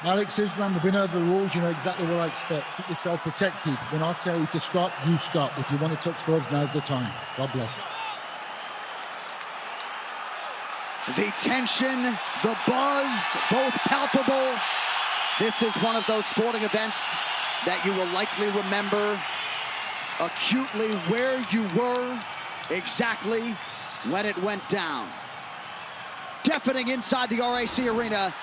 Alex Islam, the winner of the rules, you know exactly what I expect. Keep yourself protected. When I tell you to stop, you stop. If you want to touch gloves, now's the time. God bless. The tension, the buzz, both palpable. This is one of those sporting events that you will likely remember acutely where you were, exactly when it went down. Deafening inside the RAC arena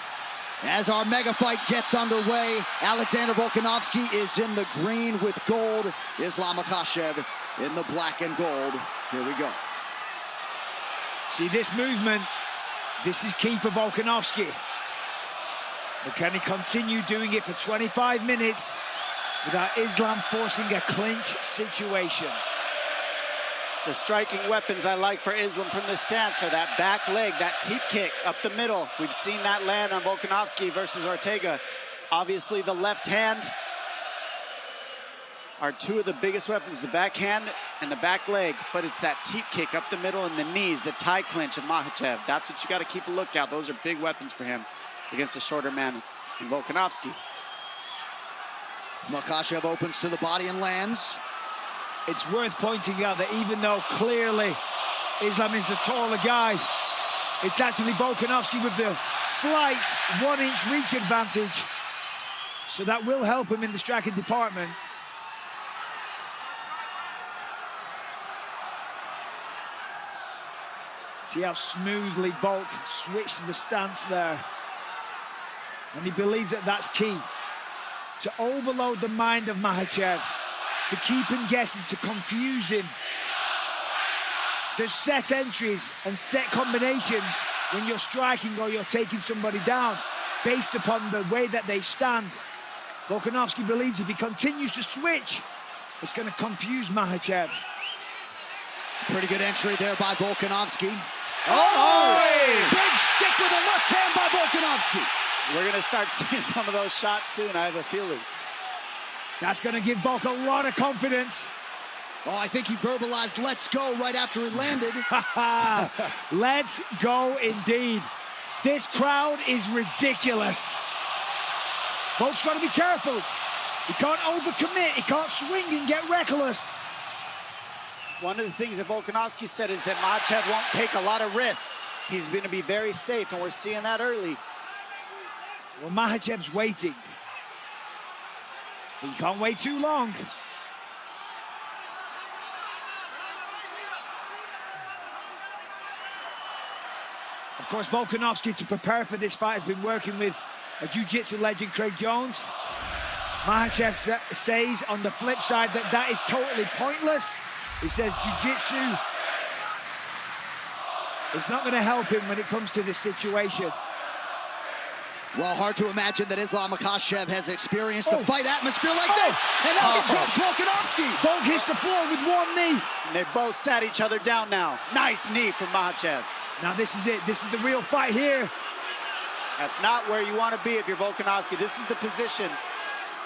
as our mega fight gets underway. Alexander Volkanovski is in the green with gold. Islam Makhachev in the black and gold. Here we go. See this movement, this is key for Volkanovski. But can he continue doing it for 25 minutes without Islam forcing a clinch situation? The striking weapons I like for Islam from this stance are that back leg, that teep kick up the middle. We've seen that land on Volkanovski versus Ortega. Obviously, the left hand are two of the biggest weapons, the backhand and the back leg, but it's that teep kick up the middle and the knees, the tie clinch of Makhachev. That's what you got to keep a lookout. Those are big weapons for him against a shorter man in Volkanovski. Makhachev opens to the body and lands. It's worth pointing out that even though clearly Islam is the taller guy, it's actually Volkanovski with the slight 1-inch reach advantage. So that will help him in the striking department. See how smoothly Volk switched the stance there. And he believes that that's key. To overload the mind of Makhachev, to keep him guessing, to confuse him. There's set entries and set combinations when you're striking or you're taking somebody down based upon the way that they stand. Volkanovski believes if he continues to switch, it's going to confuse Makhachev. Pretty good entry there by Volkanovski. Oh! Big stick with a left hand by Volkanovski. We're going to start seeing some of those shots soon, I have a feeling. That's going to give Volk a lot of confidence. Oh, I think he verbalized "let's go" right after he landed. Let's go indeed. This crowd is ridiculous. Volk's got to be careful. He can't overcommit. He can't swing and get reckless. One of the things that Volkanovski said is that Makhachev won't take a lot of risks. He's going to be very safe, and we're seeing that early. Well, Makhachev's waiting. But you can't wait too long. Of course, Volkanovski, to prepare for this fight, has been working with a jiu-jitsu legend, Craig Jones. Makhachev says on the flip side that that is totally pointless. He says jiu-jitsu is not going to help him when it comes to this situation. Well, hard to imagine that Islam Makhachev has experienced a fight atmosphere like this. And now he jumps Volkanovski. Volk hits the floor with one knee. And they both sat each other down now. Nice knee from Makhachev. Now this is it. This is the real fight here. That's not where you want to be if you're Volkanovski. This is the position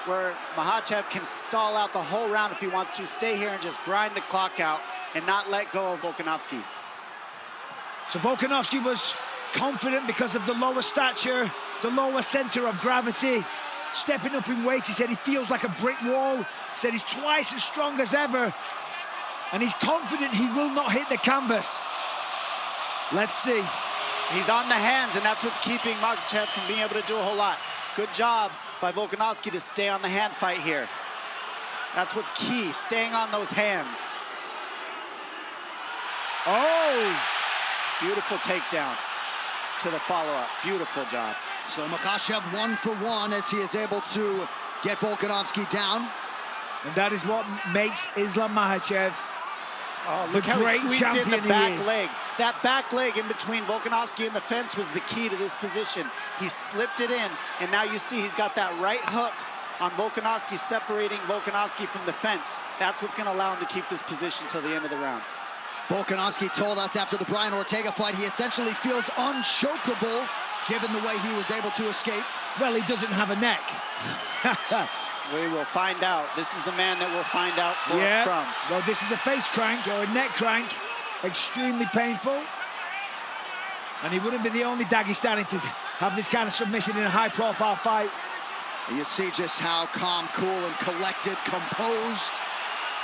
where Makhachev can stall out the whole round if he wants to. Stay here and just grind the clock out and not let go of Volkanovski. So Volkanovski was confident because of the lower stature, the lower center of gravity. Stepping up in weight, he said he feels like a brick wall. He said he's twice as strong as ever. And he's confident he will not hit the canvas. Let's see. He's on the hands, and that's what's keeping Makhachev from being able to do a whole lot. Good job by Volkanovski to stay on the hand fight here. That's what's key, staying on those hands. Oh! Beautiful takedown to the follow-up. Beautiful job. So Makhachev 1 for 1 as he is able to get Volkanovski down. And that is what makes Islam Makhachev look how he squeezed in the back is. leg. That back leg in between Volkanovski and the fence was the key to this position. He slipped it in, and now you see he's got that right hook on Volkanovski, separating Volkanovski from the fence. That's what's going to allow him to keep this position till the end of the round. Volkanovski told us after the Brian Ortega fight he essentially feels unchokeable given the way he was able to escape. Well, he doesn't have a neck. We will find out. This is the man that we'll find out from. Well, this is a face crank or a neck crank. Extremely painful. And he wouldn't be the only Dagestani have this kind of submission in a high-profile fight. You see just how calm, cool, and collected, composed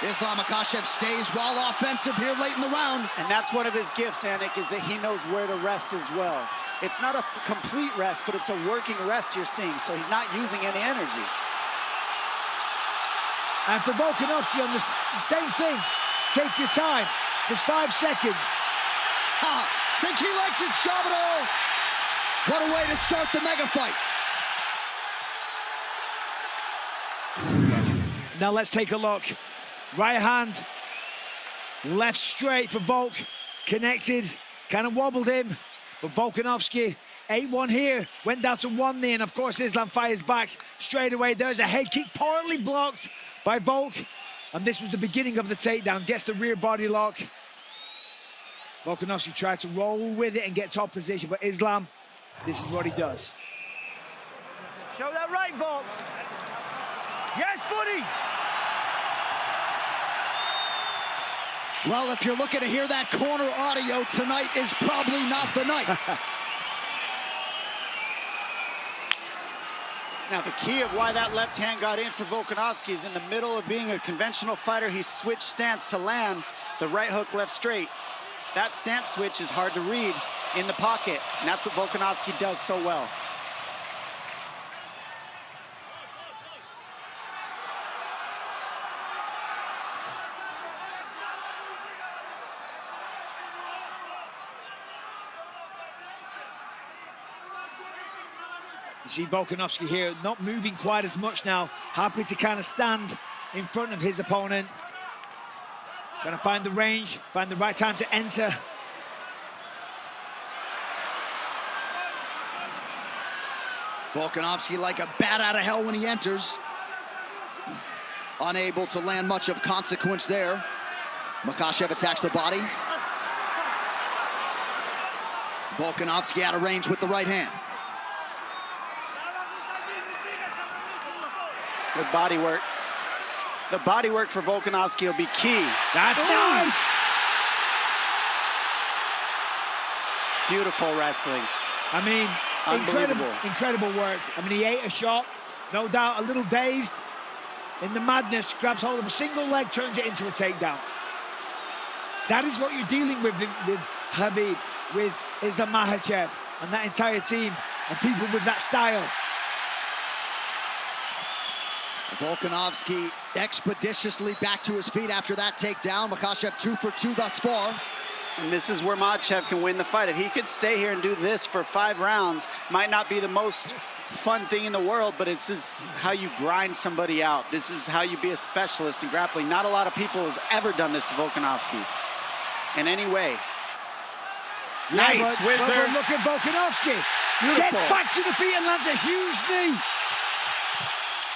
Islam Makhachev stays while offensive here late in the round. And that's one of his gifts, Anik, is that he knows where to rest as well. It's not a complete rest, but it's a working rest you're seeing, so he's not using any energy. And for Volkanovski on the same thing, take your time. There's 5 seconds. Think he likes his job at all? What a way to start the mega fight. Now let's take a look. Right hand, left straight for Volk. Connected, kind of wobbled him. But Volkanovski, 8-1 here, went down to 1 knee, and of course Islam fires back straight away. There's a head kick, partly blocked by Volk. And this was the beginning of the takedown, gets the rear body lock. Volkanovski tried to roll with it and get top position, but Islam, this is what he does. Show that right, Volk. Yes, buddy. Well, if you're looking to hear that corner audio, tonight is probably not the night. Now, the key of why that left hand got in for Volkanovski is in the middle of being a conventional fighter, he switched stance to land the right hook left straight. That stance switch is hard to read in the pocket, and that's what Volkanovski does so well. You see Volkanovski here, not moving quite as much now. Happy to kind of stand in front of his opponent. Trying to find the range, find the right time to enter. Volkanovski like a bat out of hell when he enters. Unable to land much of consequence there. Makhachev attacks the body. Volkanovski out of range with the right hand. Good body work. The body work for Volkanovski will be key. That's nice. Beautiful wrestling. I mean, Unbelievable. incredible work. I mean, he ate a shot, no doubt, a little dazed. In the madness, grabs hold of a single leg, turns it into a takedown. That is what you're dealing with Khabib, with Islam Makhachev, and that entire team, and people with that style. Volkanovski expeditiously back to his feet after that takedown. Makhachev 2 for 2 thus far. And this is where Makhachev can win the fight. If he could stay here and do this for 5 rounds, might not be the most fun thing in the world, but it's just how you grind somebody out. This is how you be a specialist in grappling. Not a lot of people has ever done this to Volkanovski in any way. Nice, Whizzer. But look at Volkanovski. Beautiful. Gets back to the feet and lands a huge knee.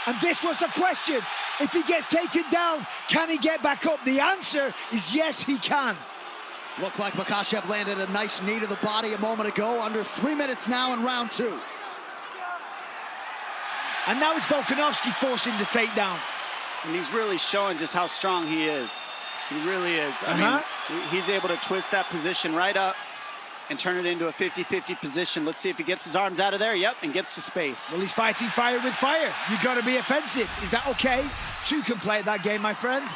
And this was the question. If he gets taken down, can he get back up? The answer is yes, he can. Looked like Makhachev landed a nice knee to the body a moment ago. Under 3 minutes now in round 2. And now it's Volkanovski forcing the takedown. And he's really showing just how strong he is. He really is. I mean, he's able to twist that position right up and turn it into a 50-50 position. Let's see if he gets his arms out of there. Yep, and gets to space. Well, he's fighting fire with fire. You've got to be offensive. Is that okay? 2 can play that game, my friend.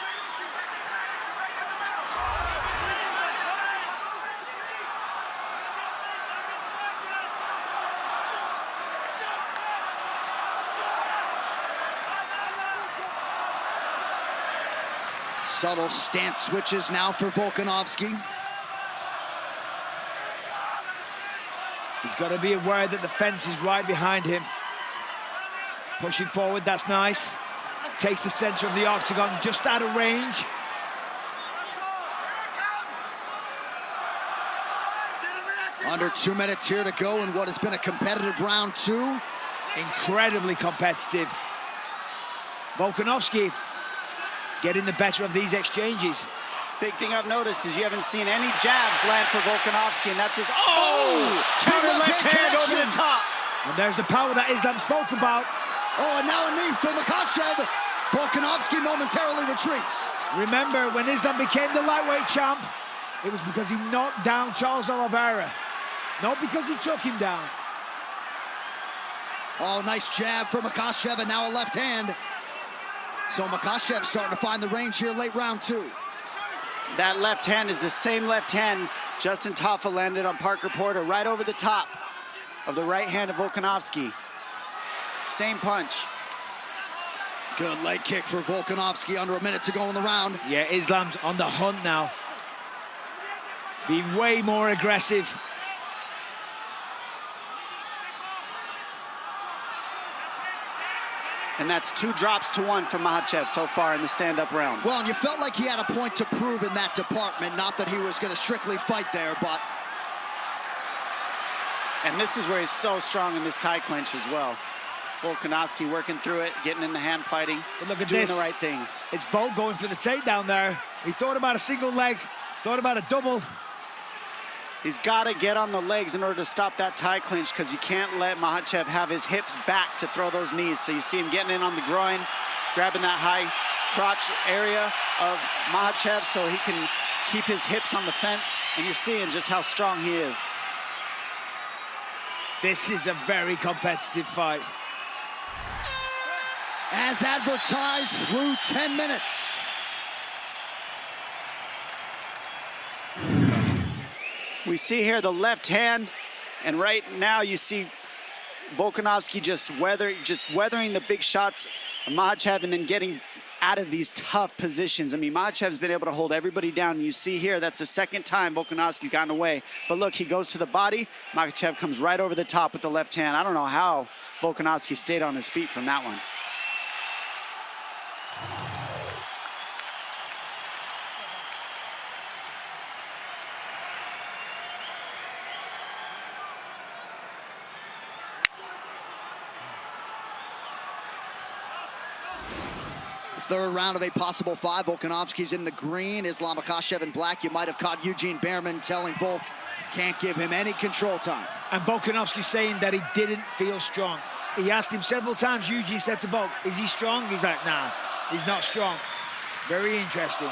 Subtle stance switches now for Volkanovski. He's got to be aware that the fence is right behind him. Pushing forward, that's nice. Takes the center of the octagon, just out of range. Under 2 minutes here to go in what has been a competitive round 2. Incredibly competitive. Volkanovski getting the better of these exchanges. Big thing I've noticed is you haven't seen any jabs land for Volkanovski, and that's his counter left hand over the top. And there's the power that Islam spoke about. Oh, and now a knee for Makhachev. Volkanovski momentarily retreats. Remember, when Islam became the lightweight champ, it was because he knocked down Charles Oliveira, not because he took him down. Oh, nice jab for Makhachev, and now a left hand. So Makhachev starting to find the range here late round 2. That left hand is the same left hand Justin Tafa landed on Parker Porter, right over the top of the right hand of Volkanovski. Same punch. Good leg kick for Volkanovski, under a minute to go in the round. Yeah, Islam's on the hunt now. Being way more aggressive. And that's 2 drops to 1 for Makhachev so far in the stand-up round. Well, and you felt like he had a point to prove in that department. Not that he was going to strictly fight there, but... And this is where he's so strong in this tie clinch as well. Volkanovski working through it, getting in the hand fighting, but look at doing this. the right things. It's Volk going for the takedown there. He thought about a single leg, thought about a double. He's got to get on the legs in order to stop that tie clinch, because you can't let Makhachev have his hips back to throw those knees. So you see him getting in on the groin, grabbing that high crotch area of Makhachev so he can keep his hips on the fence. And you're seeing just how strong he is. This is a very competitive fight. As advertised, through 10 minutes. We see here the left hand, and right now you see Volkanovski just weathering the big shots of Makhachev and then getting out of these tough positions. I mean, Makhachev's been able to hold everybody down, and you see here that's the second time Volkanovski's gotten away. But look, he goes to the body, Makhachev comes right over the top with the left hand. I don't know how Volkanovski stayed on his feet from that one. Third round of a possible 5. Volkanovski's in the green. Islam Makhachev in black. You might have caught Eugene Behrman telling Volk, can't give him any control time. And Volkanovski saying that he didn't feel strong. He asked him several times, Eugene said to Volk, is he strong? He's like, nah, he's not strong. Very interesting.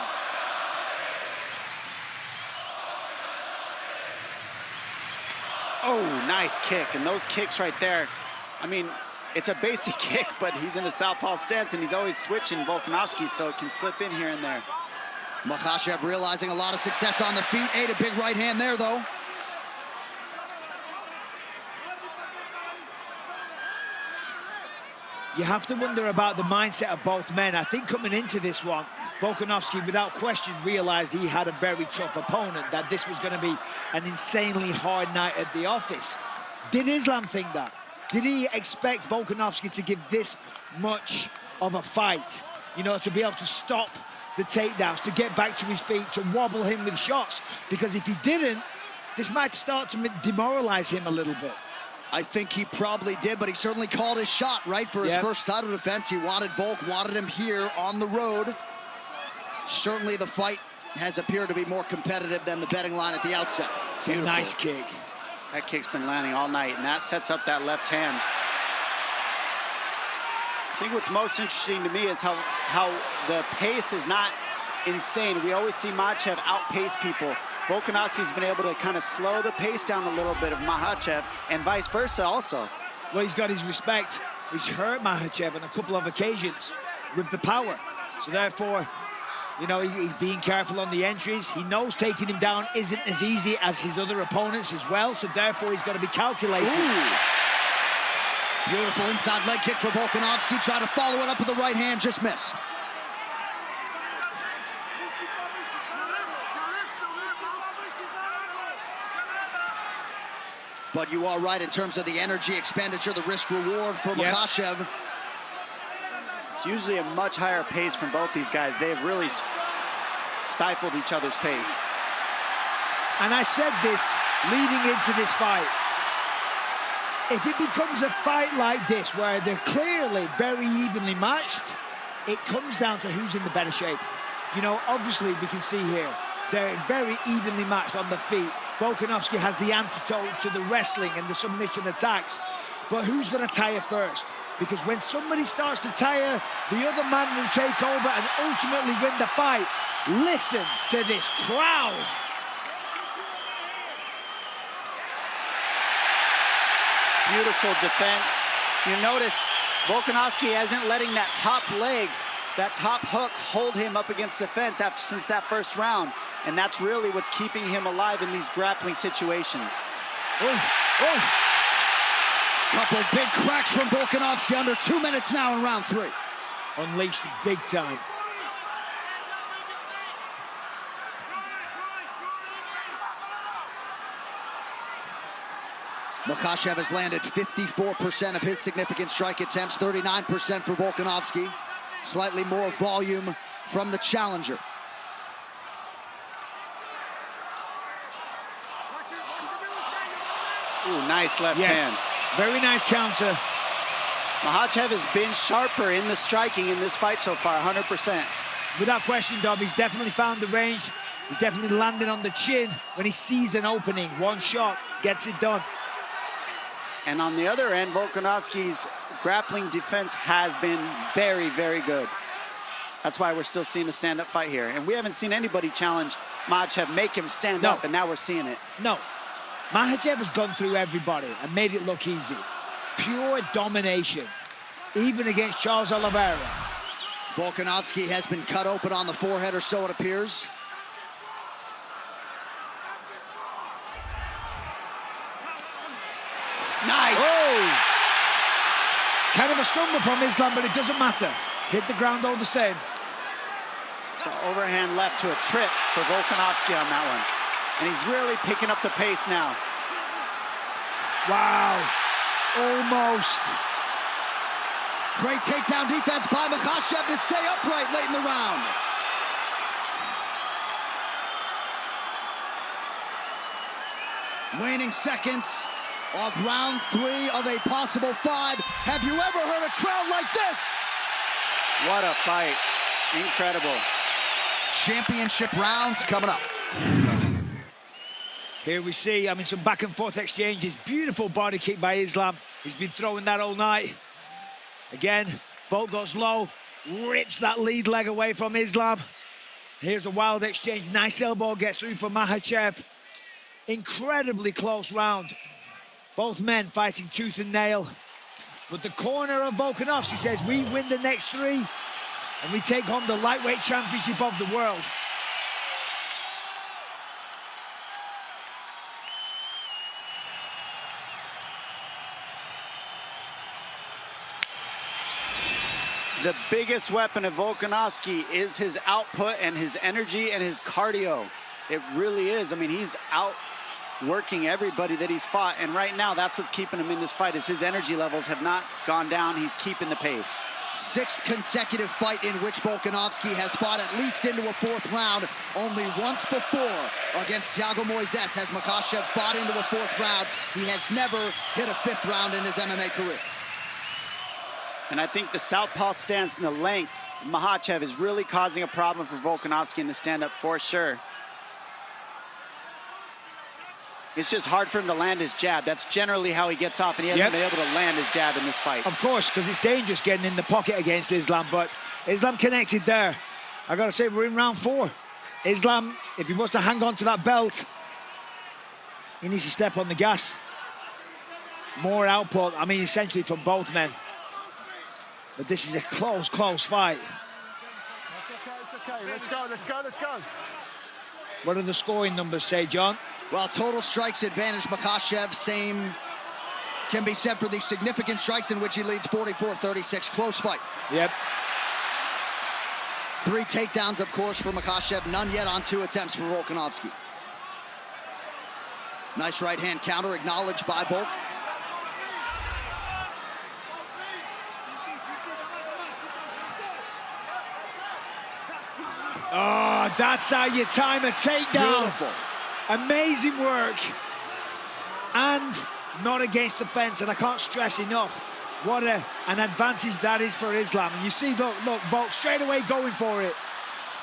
Oh, nice kick. And those kicks right there, I mean, it's a basic kick, but he's in a southpaw stance, and he's always switching Volkanovski, so it can slip in here and there. Makhachev realizing a lot of success on the feet. Ate a big right hand there, though. You have to wonder about the mindset of both men. I think coming into this one, Volkanovski, without question, realized he had a very tough opponent, that this was going to be an insanely hard night at the office. Did Islam think that? Did he expect Volkanovski to give this much of a fight? You know, to be able to stop the takedowns, to get back to his feet, to wobble him with shots? Because if he didn't, this might start to demoralize him a little bit. I think he probably did, but he certainly called his shot, right, for his first title defense. He wanted Volk, wanted him here on the road. Certainly the fight has appeared to be more competitive than the betting line at the outset. It's a nice kick. That kick's been landing all night, and that sets up that left hand. I think what's most interesting to me is how the pace is not insane. We always see Makhachev outpace people. Volkanovski's been able to kind of slow the pace down a little bit of Makhachev, and vice versa also. Well, he's got his respect. He's hurt Makhachev on a couple of occasions with the power. So therefore, you know, he's being careful on the entries. He knows taking him down isn't as easy as his other opponents as well, so therefore he's got to be calculated. Ooh. Beautiful inside leg kick for Volkanovski. Try to follow it up with the right hand, just missed. But you are right in terms of the energy expenditure, the risk reward for Makhachev. It's usually a much higher pace from both these guys. They have really stifled each other's pace. And I said this leading into this fight. If it becomes a fight like this, where they're clearly very evenly matched, it comes down to who's in the better shape. You know, obviously we can see here, they're very evenly matched on the feet. Volkanovski has the antidote to the wrestling and the submission attacks. But who's going to tire first? Because when somebody starts to tire, the other man will take over and ultimately win the fight. Listen to this crowd. Beautiful defense. You notice Volkanovski isn't letting that top leg, that top hook, hold him up against the fence since that first round. And that's really what's keeping him alive in these grappling situations. Couple big cracks from Volkanovski, under 2 minutes now in round 3. Unleashed big time. Makhachev has landed 54% of his significant strike attempts, 39% for Volkanovski. Slightly more volume from the challenger. Ooh, nice left hand. Very nice counter. Makhachev has been sharper in the striking in this fight so far, 100%. Without question, Dob, he's definitely found the range. He's definitely landed on the chin when he sees an opening. One shot gets it done. And on the other end, Volkanovski's grappling defense has been very, very good. That's why we're still seeing a stand-up fight here. And we haven't seen anybody challenge Makhachev, make him stand up, and now we're seeing it. No. Makhachev has gone through everybody and made it look easy. Pure domination, even against Charles Oliveira. Volkanovski has been cut open on the forehead, or so it appears. Nice. Oh! Kind of a stumble from Islam, but it doesn't matter. Hit the ground all the same. So overhand left to a trip for Volkanovski on that one. And he's really picking up the pace now. Wow. Almost. Great takedown defense by Makhachev to stay upright late in the round. Waning seconds of round 3 of a possible 5. Have you ever heard a crowd like this? What a fight. Incredible. Championship rounds coming up. Here we see, some back and forth exchanges. Beautiful body kick by Islam. He's been throwing that all night. Again, Volk goes low, rips that lead leg away from Islam. Here's a wild exchange. Nice elbow gets through for Makhachev. Incredibly close round. Both men fighting tooth and nail. But the corner of Volkanovski says, we win the next 3 and we take home the lightweight championship of the world. The biggest weapon of Volkanovski is his output and his energy and his cardio. It really is. He's outworking everybody that he's fought, and right now that's what's keeping him in this fight, is his energy levels have not gone down. He's keeping the pace. 6th consecutive fight in which Volkanovski has fought at least into a 4th round. Only once before against Thiago Moises has Makhachev fought into a 4th round. He has never hit a 5th round in his MMA career. And I think the southpaw stance and the length of Makhachev is really causing a problem for Volkanovski in the stand-up for sure. It's just hard for him to land his jab. That's generally how he gets off, and he hasn't been able to land his jab in this fight. Of course, because it's dangerous getting in the pocket against Islam, but Islam connected there. I gotta say, we're in round 4. Islam, if he wants to hang on to that belt, he needs to step on the gas. More output, essentially from both men. But this is a close fight. It's okay. Let's go. What do the scoring numbers say, John? Well, total strikes advantage Makhachev. Same can be said for the significant strikes in which he leads 44-36. Close fight. Yep. 3 takedowns, of course, for Makhachev. None yet on 2 attempts for Volkanovski. Nice right-hand counter acknowledged by Volk. Oh, that's how you time a takedown. Beautiful. Amazing work. And not against the fence, and I can't stress enough what an advantage that is for Islam. And you see, look, Volk straight away going for it.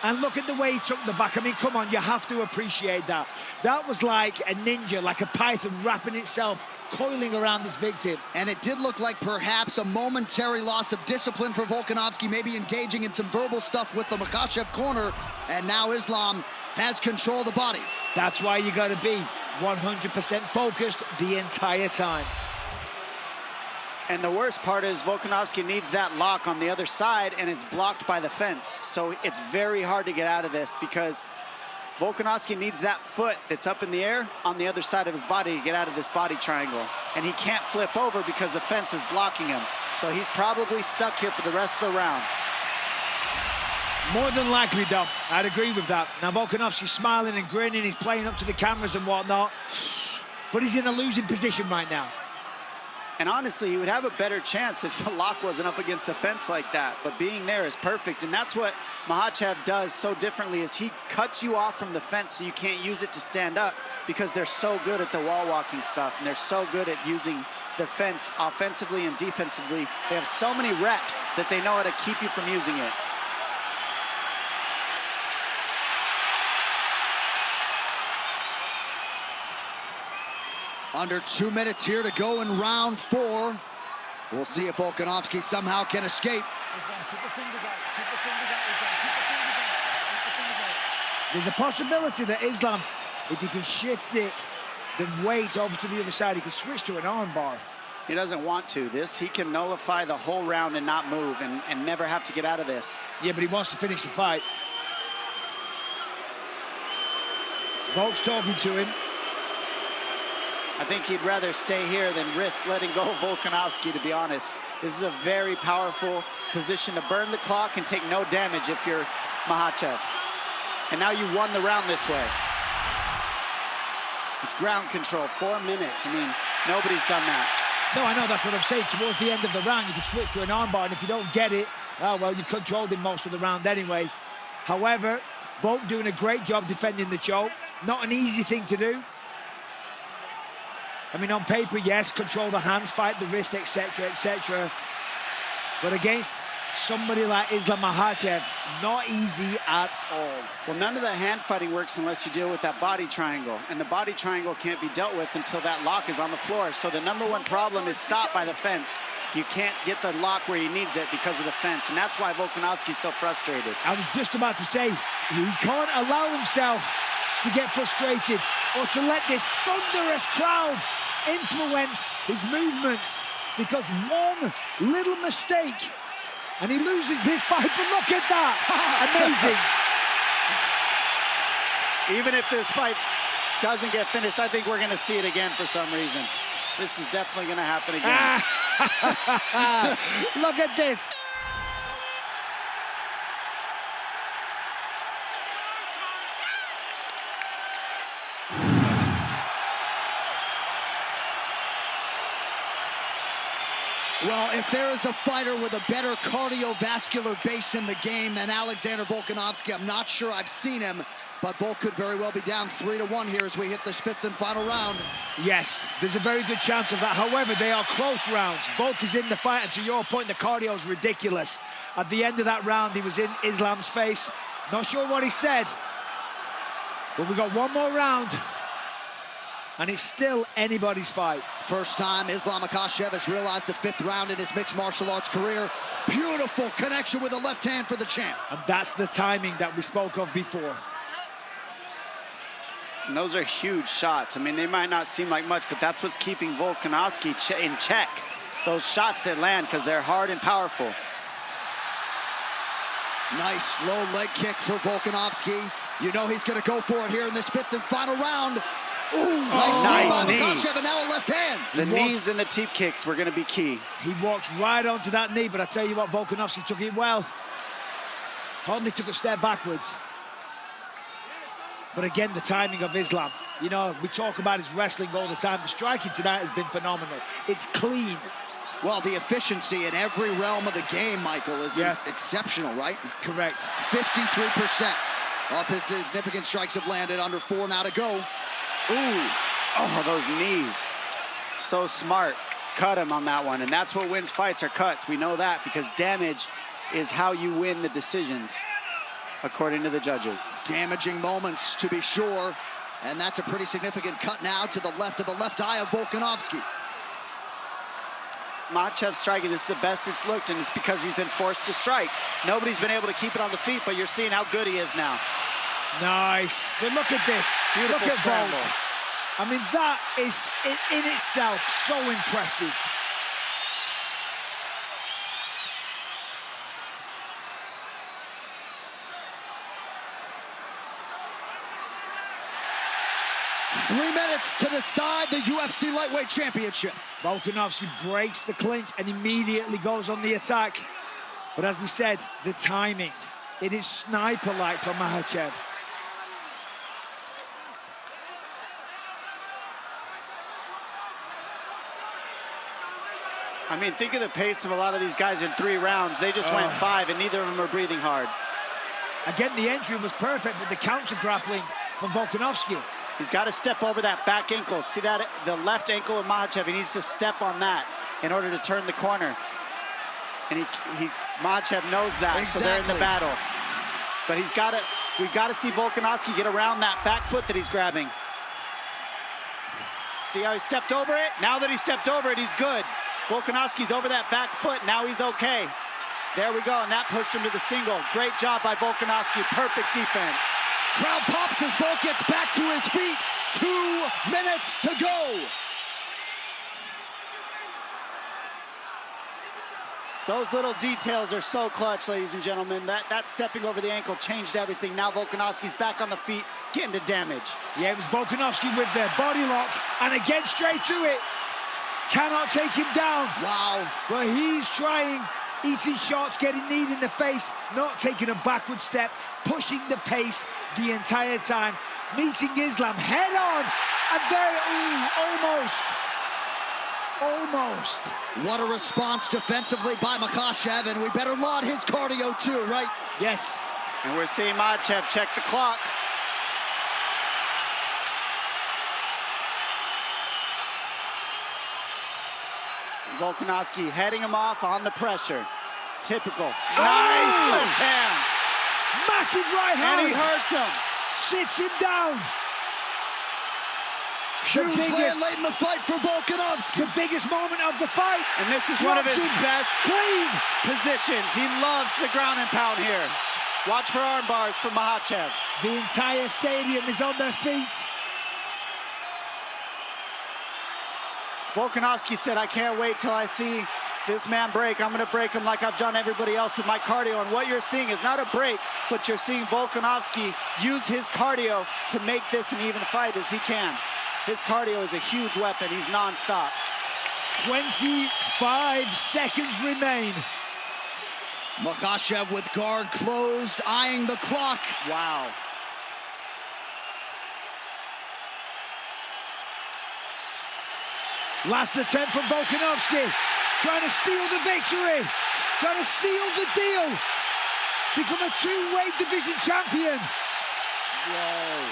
And look at the way he took the back. Come on, you have to appreciate that. That was like a ninja, like a python wrapping itself, coiling around this victim. And it did look like perhaps a momentary loss of discipline for Volkanovski, maybe engaging in some verbal stuff with the Makhachev corner. And now Islam has control of the body. That's why you got to be 100% focused the entire time. And the worst part is Volkanovski needs that lock on the other side, and it's blocked by the fence. So it's very hard to get out of this because Volkanovski needs that foot that's up in the air on the other side of his body to get out of this body triangle. And he can't flip over because the fence is blocking him. So he's probably stuck here for the rest of the round. More than likely, Dom. I'd agree with that. Now, Volkanovski's smiling and grinning. He's playing up to the cameras and whatnot. But he's in a losing position right now. And honestly, he would have a better chance if the lock wasn't up against the fence like that. But being there is perfect. And that's what Makhachev does so differently is he cuts you off from the fence so you can't use it to stand up because they're so good at the wall walking stuff. And they're so good at using the fence offensively and defensively. They have so many reps that they know how to keep you from using it. Under 2 minutes here to go in round 4. We'll see if Volkanovski somehow can escape. There's a possibility that Islam, if he can shift it, the weight over to the other side, he can switch to an armbar. He doesn't want to. He can nullify the whole round and not move and never have to get out of this. Yeah, but he wants to finish the fight. Volk's talking to him. I think he'd rather stay here than risk letting go of Volkanovski, to be honest. This is a very powerful position to burn the clock and take no damage if you're Makhachev. And now you won the round this way. It's ground control, 4 minutes. I mean, nobody's done that. No, I know, that's what I'm saying. Towards the end of the round, you can switch to an armbar, and if you don't get it, oh, well, you've controlled him most of the round anyway. However, Volk doing a great job defending the choke. Not an easy thing to do. I mean, on paper, yes, control the hands, fight the wrist, etc., etc. But against somebody like Islam Makhachev, not easy at all. Well, none of the hand fighting works unless you deal with that body triangle. And the body triangle can't be dealt with until that lock is on the floor. So the #1 problem is stopped by the fence. You can't get the lock where he needs it because of the fence. And that's why Volkanovski's so frustrated. I was just about to say, he can't allow himself to get frustrated or to let this thunderous crowd influence his movements, because one little mistake and he loses this fight. But look at that, amazing. Even if this fight doesn't get finished, I think we're going to see it again for some reason. This is definitely going to happen again. Look at this. Well, if there is a fighter with a better cardiovascular base in the game than Alexander Volkanovski, I'm not sure I've seen him, but Volk could very well be down 3-1 here as we hit this 5th and final round. Yes, there's a very good chance of that. However, they are close rounds. Volk is in the fight, and to your point, the cardio is ridiculous. At the end of that round, he was in Islam's face. Not sure what he said, but we got one more round, and it's still anybody's fight. First time Islam Makhachev has realized the 5th round in his mixed martial arts career. Beautiful connection with the left hand for the champ. And that's the timing that we spoke of before. And those are huge shots. I mean, they might not seem like much, but that's what's keeping Volkanovski in check. Those shots that land, because they're hard and powerful. Nice low leg kick for Volkanovski. You know he's going to go for it here in this 5th and final round. Ooh, nice knee. Makhachev, and now a left hand. The knees and the teep kicks were going to be key. He walked right onto that knee, but I tell you what, Volkanovski took it well. Hardly took a step backwards. But again, the timing of Islam. You know, we talk about his wrestling all the time. The striking tonight has been phenomenal. It's clean. Well, the efficiency in every realm of the game, Michael, is exceptional, right? Correct. 53% of his significant strikes have landed. Under 4 now to go. Ooh. Oh, those knees. So smart. Cut him on that one. And that's what wins fights, are cuts. We know that because damage is how you win the decisions, according to the judges. Damaging moments, to be sure. And that's a pretty significant cut now to the left of the left eye of Volkanovski. Makhachev striking, this is the best it's looked, and it's because he's been forced to strike. Nobody's been able to keep it on the feet, but you're seeing how good he is now. Nice. But look at this. Beautiful look at scramble. Volk. I mean, that is in itself so impressive. 3 minutes to decide the UFC Lightweight Championship. Volkanovski breaks the clinch and immediately goes on the attack. But as we said, the timing, it is sniper-like for Makhachev. I mean, think of the pace of a lot of these guys in 3 rounds. They just went 5, and neither of them are breathing hard. Again, the entry was perfect, but the counter grappling from Volkanovski. He's got to step over that back ankle. See that? The left ankle of Makhachev, he needs to step on that in order to turn the corner. And Makhachev knows that, exactly. So they're in the battle. But we've got to see Volkanovski get around that back foot that he's grabbing. See how he stepped over it? Now that he stepped over it, he's good. Volkanovski's over that back foot, now he's okay. There we go, and that pushed him to the single. Great job by Volkanovski, perfect defense. Crowd pops as Volk gets back to his feet. 2 minutes to go. Those little details are so clutch, ladies and gentlemen. That stepping over the ankle changed everything. Now Volkanovski's back on the feet, getting to damage. Yeah, it was Volkanovski with the body lock, and again straight to it. Cannot take him down. Wow. But he's trying, eating shots, getting kneed in the face, not taking a backward step, pushing the pace the entire time, meeting Islam head on, and there, almost. What a response defensively by Makhachev, and we better laud his cardio too, right? Yes. And we're seeing Makhachev check the clock. Volkanovski heading him off on the pressure. Typical. Nice left hand. Massive right hand. And he hurts him. Sits him down. Huge land late in the fight for Volkanovski. The biggest moment of the fight. And this is one of his best clean positions. He loves the ground and pound here. Watch for arm bars from Makhachev. The entire stadium is on their feet. Volkanovski said, I can't wait till I see this man break. I'm going to break him like I've done everybody else with my cardio. And what you're seeing is not a break, but you're seeing Volkanovski use his cardio to make this an even fight as he can. His cardio is a huge weapon. He's nonstop. 25 seconds remain. Makhachev with guard closed, eyeing the clock. Wow. Last attempt from Volkanovski, trying to steal the victory, trying to seal the deal, become a 2-weight division champion. Whoa.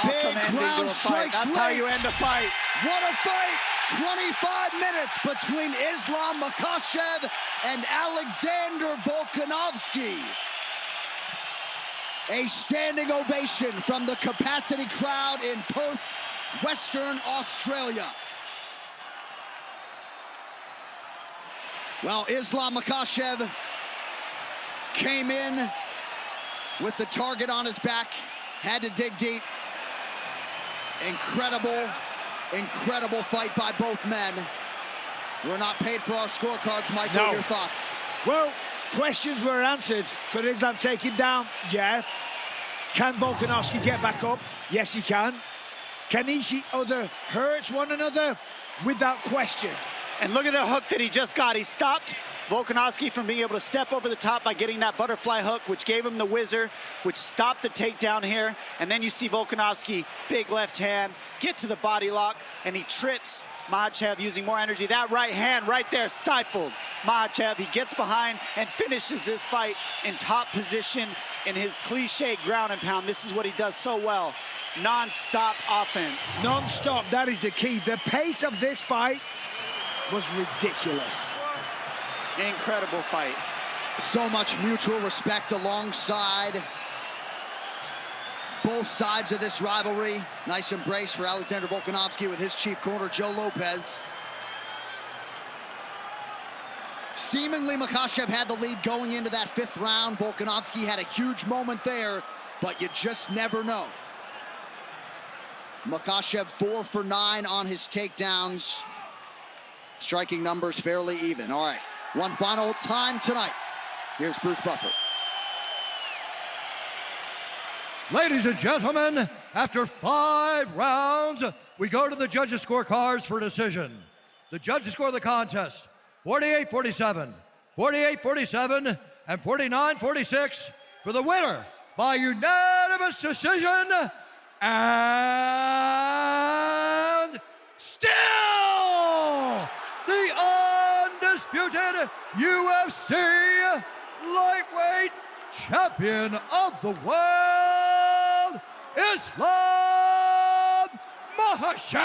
Big Awesome ending ground to a fight. strikes That's how late. you end a fight. What a fight! 25 minutes between Islam Makhachev and Alexander Volkanovski. A standing ovation from the capacity crowd in Perth, Western Australia. Well, Islam Makhachev came in with the target on his back, had to dig deep. Incredible fight by both men. We're not paid for our scorecards, Michael. No. Your thoughts? Well, questions were answered. Could Islam take him down? Yeah. Can Volkanovski get back up? Yes, he can. Can each other hurt one another? Without question. And look at the hook that he just got. He stopped Volkanovski from being able to step over the top by getting that butterfly hook, which gave him the whizzer, which stopped the takedown here. And then you see Volkanovski, big left hand, get to the body lock, and he trips Makhachev using more energy. That right hand right there stifled Makhachev. He gets behind and finishes this fight in top position in his cliche ground and pound. This is what he does so well. Non-stop offense. Non-stop, that is the key. The pace of this fight was ridiculous. Incredible fight. So much mutual respect alongside both sides of this rivalry. Nice embrace for Alexander Volkanovski with his chief corner, Joe Lopez. Seemingly, Makhachev had the lead going into that 5th round. Volkanovski had a huge moment there, but you just never know. Makhachev 4 for 9 on his takedowns. Striking numbers fairly even. All right, one final time tonight. Here's Bruce Buffer. Ladies and gentlemen, After 5 rounds, we go to the judges' scorecards for decision. The judges score the contest 48-47, 48-47, and 49-46 for the winner by unanimous decision, and still the undisputed UFC lightweight champion of the world, Islam Makhachev.